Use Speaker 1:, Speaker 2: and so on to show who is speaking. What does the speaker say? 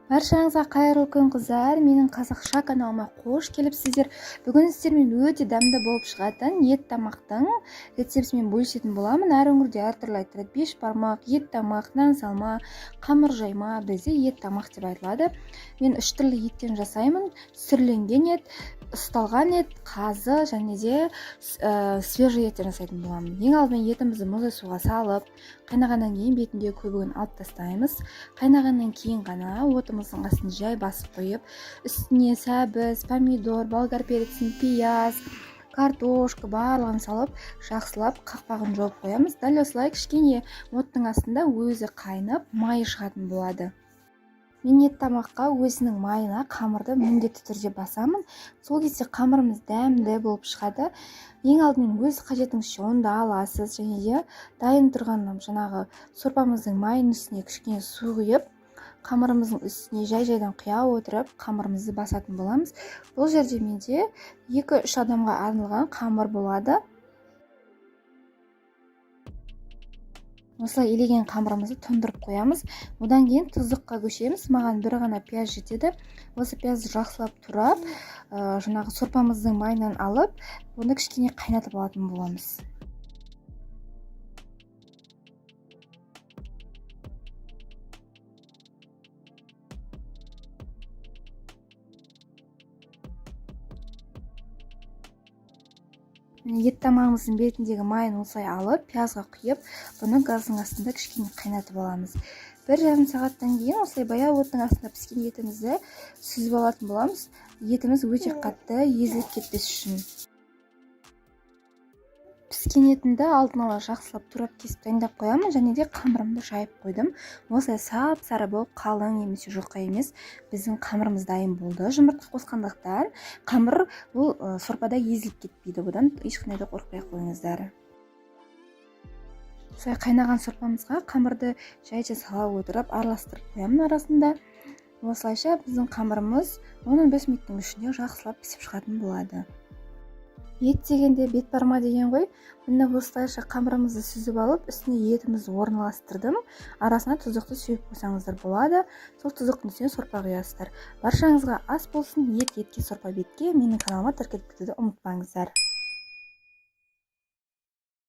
Speaker 1: Баршаңызға қайырлы күн қыздар, менің қазақша каналыма қош келіпсіздер. Бүгін сіздермен өте дәмді болып шығатын ет тамақтың рецептімен бөлісетін боламын. Әр өңірде әртүрлі айтылады. Бешбармақ, ет тамақ, нан салма, қамыр жайма, бізде ет тамақ деп айтылады. Мен 3 түрлі еттен жасаймын. Сүрленген ет, ысталған ет, қазы және де свежий еттен жасайтын боламын. Ең алдымен етімізді мұзды суға салып, қайнағаннан кейін бетінде көбігін алып тастаймыз. Қайнағаннан кейін ғана отымыздың астын жай басып қойып, үстіне сәбіз, помидор, болгар перецін, пияз, картошка барлығын салып, жақсылап қақпағын жауып қоямыз. Дәл осылай кішкене оттың астында өзі қайнап, майы шығатын болады. Мен ет тамаққа өзінің майына қамырды міндетті түрде басамын. Сол кезде қамырымыз дәмді болып шығады. Ең алдымен өз қажетіңізше онда аласыз, және де дайын тұрған жаңағы сорпамыздың майының үстіне кішкене су құйып, қамырымыздың үстіне жай-жайдан құя отырып, қамырымызды басатын боламыз. Бұл жерде менде 2-3 адамға арналған қамыр болады. Осылай елеген қамырымызды тұндырып қоямыз. Одан кейін тұздыққа көшеміз. Маған бір ғана пияз жетеді. Осы пиязды жақсылап турап, жаңағы сорпамыздың майынан алып, оны кішкене қайнатып алатын боламыз. Ет тамағымыздың бетіндегі майын осылай алып, пиязға құйып, бұны газдың астында кішкене қайнатып аламыз. 1,5 сағаттан кейін осылай баяу оттың астында піскен етімізді сүзіп алатын боламыз. Етіміз өте қатты, езіліп кетпес үшін. Піскен етімді алдын ала жақсылап турап кесіп дайындап қоямын, және де қамырымды жайып қойдым. Осылай сап-сары болып қалың немесе жұқа емес, біздің қамырымыз дайын болды. Жұмыртқа қосқандықтан қамыр бұл сорпада езіліп кетпейді. Бұдан ешқандай да қорықпай қойыңыздар. Осылай қайнаған сорпамызға қамырды жай-жай сала отырып, араластырып қоямын арасында. Осылайша біздің қамырымыз 10-15 минуттың ішінде жақсылап пісіп шығатын болады. Ет дегенде бет барма деген ғой. Міне осылайша қамырымызды сүзіп алып, үстіне етімізді орналастырдым. Арасына тұздықты сүйіп қойсаңыздар болады. Сол тұздықтың үстіне сорпа құясыздар. Баршаңызға ас болсын, ет етке, сорпа бетке. Менің каналыма тіркеліп кетуді ұмытпаңыздар.